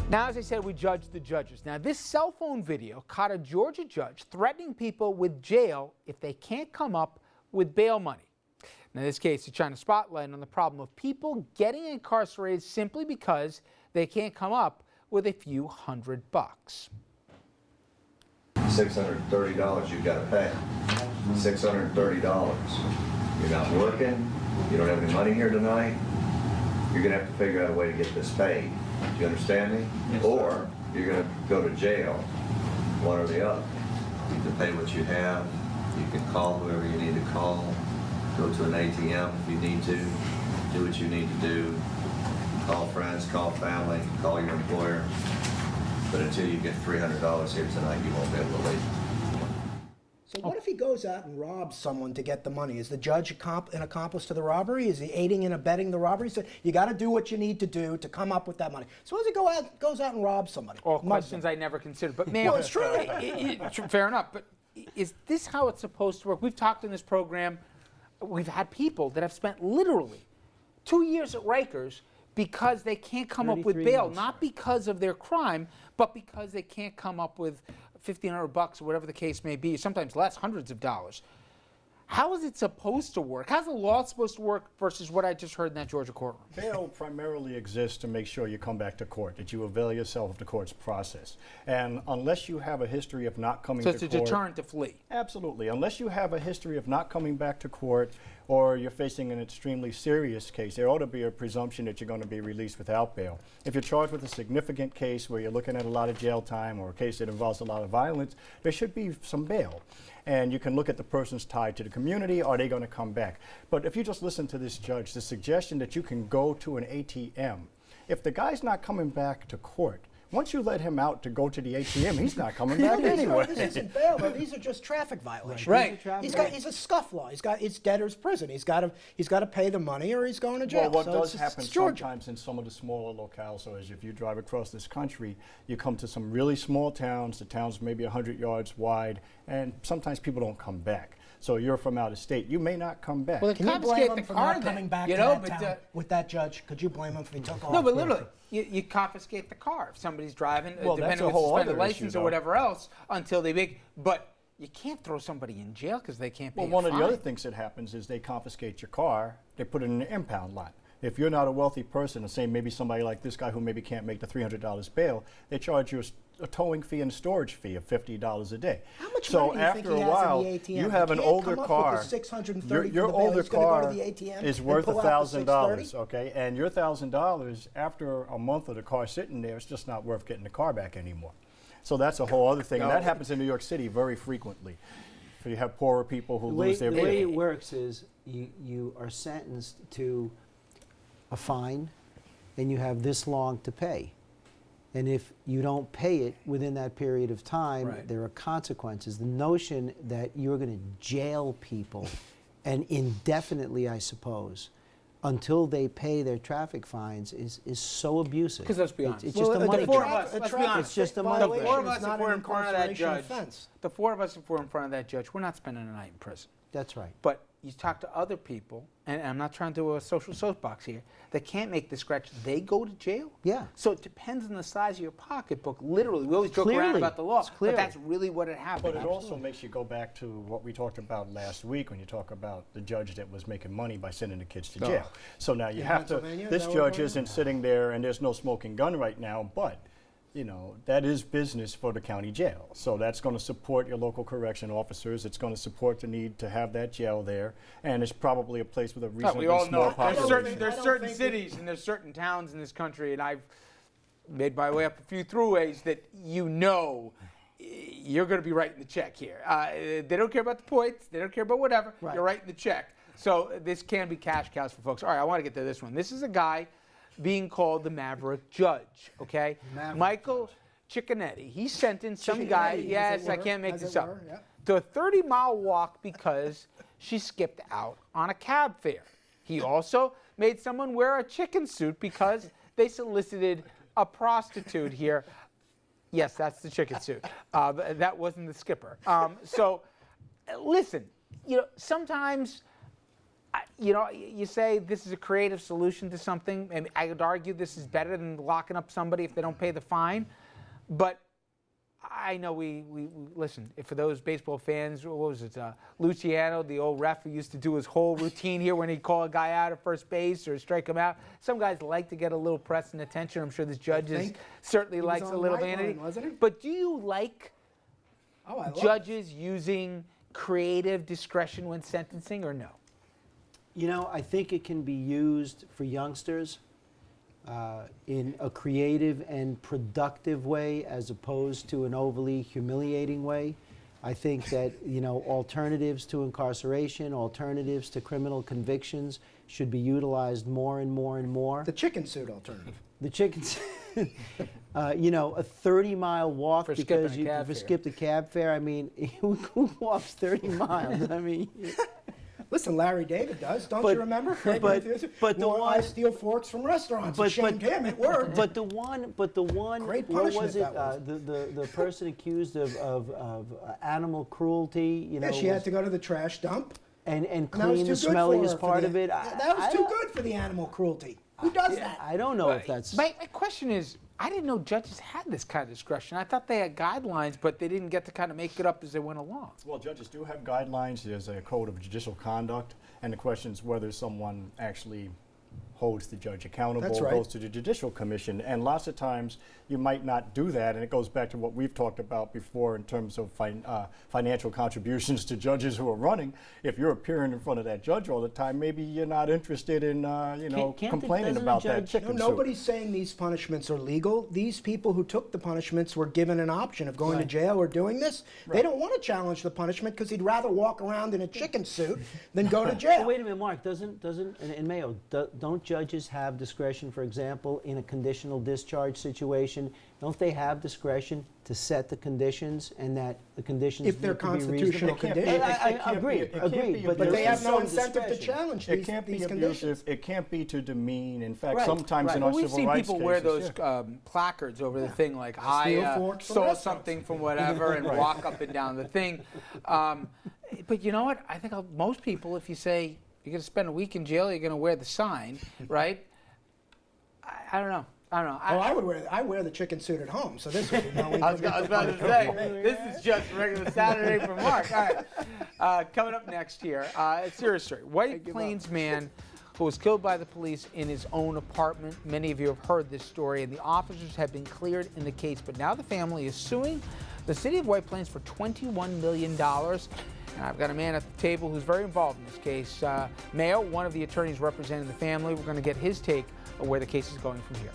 Now, as I said, we judge the judges. Now, this cell phone video caught a Georgia judge threatening people with jail if they can't come up with bail money. Now, in this case, it's trying to spotlight on the problem of people getting incarcerated simply because they can't come up with a few $100. $630 you've got to pay. $630. You're not working, you don't have any money here tonight, you're going to have to figure out a way to get this paid. Do you understand me? Yes, or you're going to go to jail, one or the other. You can pay what you have, you can call whoever you need to call, go to an ATM if you need to, do what you need to do, call friends, call family, call your employer. But until you get $300 here tonight, you won't be able to leave. So what if he goes out and robs someone to get the money? Is the judge an accomplice to the robbery? Is he aiding and abetting the robbery? So you got to do what you need to do to come up with that money. So as he goes out and robs somebody? All questions I never considered. But man, well, it's true. Fair enough. But is this how it's supposed to work? We've talked in this program. We've had people that have spent literally 2 years at Rikers because they can't come up with bail, not because of their crime, but because they can't come up with $1,500 or whatever the case may be, sometimes less, hundreds of dollars. How is it supposed to work? How's the law supposed to work versus what I just heard in that Georgia courtroom? Bail primarily exists to make sure you come back to court, that you avail yourself of the court's process. And unless you have a history of not coming to court... So it's a deterrent to flee? Absolutely. Unless you have a history of not coming back to court or you're facing an extremely serious case, there ought to be a presumption that you're going to be released without bail. If you're charged with a significant case where you're looking at a lot of jail time or a case that involves a lot of violence, there should be some bail. And you can look at the person's tied to the community. Are they going to come back? But if you just listen to this judge, the suggestion that you can go to an ATM, if the guy's not coming back to court, once you let him out to go to the ATM, he's not coming back anyway. This isn't bail, though. These are just traffic violations. Right. He's a scufflaw. It's debtor's prison. He's got to pay the money or he's going to jail. Well, what so does happen it's Georgia. sometimes in some of the smaller locales, so as if you drive across this country, you come to some really small towns, the towns maybe 100 yards wide, and sometimes people don't come back. So you're from out of state, you may not come back. Well, Can you blame him for not coming back to that town with that judge? Could you blame him if he took off? No, but literally, you confiscate the car if somebody's driving, well, depending on if it's suspended license or whatever else, until they make. But you can't throw somebody in jail because they can't pay. Well, one of the other things that happens is they confiscate your car, they put it in an impound lot. If you're not a wealthy person, and say maybe somebody like this guy who maybe can't make the $300 bail, they charge you a towing fee and storage fee of $50 a day. How much so money do you think after he a has while, in the ATM? you have an older car. Your older car is worth $1,000, okay? And your $1,000 after a month of the car sitting there, it's just not worth getting the car back anymore. So that's a whole other thing, and that happens in New York City very frequently. So you have poorer people who lose their vehicle. The way it works is you are sentenced to a fine, and you have this long to pay. And if you don't pay it within that period of time, there are consequences. The notion that you're going to jail people, and indefinitely, I suppose, until they pay their traffic fines is so abusive. Because let's be honest. It's just a money grab. Let's be honest. It's just a money grab. The four of us, if we're in front of that judge, we're not spending a night in prison. That's right. But you talk to other people, and I'm not trying to do a social soapbox here, that can't make the scratch, they go to jail? Yeah. So it depends on the size of your pocketbook, literally. We always joke around about the law, but that's really what it happens. But it also makes you go back to what we talked about last week when you talk about the judge that was making money by sending the kids to jail. So now you have to, this judge isn't sitting there and there's no smoking gun right now, but you know, that is business for the county jail. So that's going to support your local correction officers. It's going to support the need to have that jail there. And it's probably a place with a reasonably small population. There's certain cities and there's certain towns in this country, and I've made my way up a few throughways that you know you're going to be writing the check here. They don't care about the points. They don't care about whatever. You're writing the check. So this can be cash cows for folks. All right, I want to get to this one. This is a guy being called the Maverick Judge, okay? Michael Cicconetti. He sentenced some guy, yes, I can't make this up, to a 30-mile walk because she skipped out on a cab fare. He also made someone wear a chicken suit because they solicited a prostitute here. Yes, that's the chicken suit. That wasn't the skipper. So, listen, you know, sometimes You know, you say this is a creative solution to something, and I would argue this is better than locking up somebody if they don't pay the fine. But I know we listen, if for those baseball fans, what was it, Luciano, the old ref who used to do his whole routine here when he'd call a guy out at first base or strike him out. Some guys like to get a little press and attention. I'm sure this judge certainly was likes on a little Nightline, vanity. wasn't he? But do you like Oh, I love judges using creative discretion when sentencing, or no? You know, I think it can be used for youngsters in a creative and productive way as opposed to an overly humiliating way. I think that, you know, alternatives to incarceration, alternatives to criminal convictions should be utilized more and more and more. The chicken suit alternative. The chickens, you know, a 30-mile walk For because skipping a cab for fare. skipped a cab fare. I mean, who walks 30 miles? I mean, Listen, Larry David does, don't But- you remember? but the Well, one- I steal forks from restaurants. It shamed him. It worked. But the one, Great what punishment was it? that was. The person accused of animal cruelty. You know, Yeah, she had was- to go to the trash dump. and And that was clean too the good for smelliest her part for of the- it. That was too good for the animal cruelty. Who does that? I don't know if that's. My question is, I didn't know judges had this kind of discretion. I thought they had guidelines, but they didn't get to kind of make it up as they went along. Well, judges do have guidelines. There's a code of judicial conduct, and the question is whether someone actually holds the judge accountable, That's right. goes to the Judicial Commission, and lots of times you might not do that, and it goes back to what we've talked about before in terms of financial contributions to judges who are running. If you're appearing in front of that judge all the time, maybe you're not interested in, complaining doesn't a about that judge- chicken No, soup. nobody's saying these punishments are legal. These people who took the punishments were given an option of going to jail or doing this. They don't want to challenge the punishment because he'd rather walk around in a chicken suit than go to jail. Well, wait a minute, Mark. Doesn't in Mayo don't judges have discretion? For example, in a conditional discharge situation, don't they have discretion to set the conditions and that the conditions If they're need to be constitutional reasonable? conditions. I agree, but But they there's have no some incentive to discretion. challenge It these, can't be these abusive. conditions. It can't be to demean. In fact, Right, sometimes right. in Well, our we've civil seen rights people wear cases, those placards over the thing like, I steal I forks from stole restaurants." something from whatever, and walk up and down the thing. But you know what? I think most people, if you say you're going to spend a week in jail, you're going to wear the sign, right? I don't know. I wear the chicken suit at home, so this would be no I was about to say, this is just a regular Saturday for Mark. All right. Coming up next here, serious story. White Plains man who was killed by the police in his own apartment. Many of you have heard this story, and the officers have been cleared in the case. But now the family is suing the city of White Plains for $21 million. And I've got a man at the table who's very involved in this case. Mayo, one of the attorneys representing the family. We're going to get his take of where the case is going from here.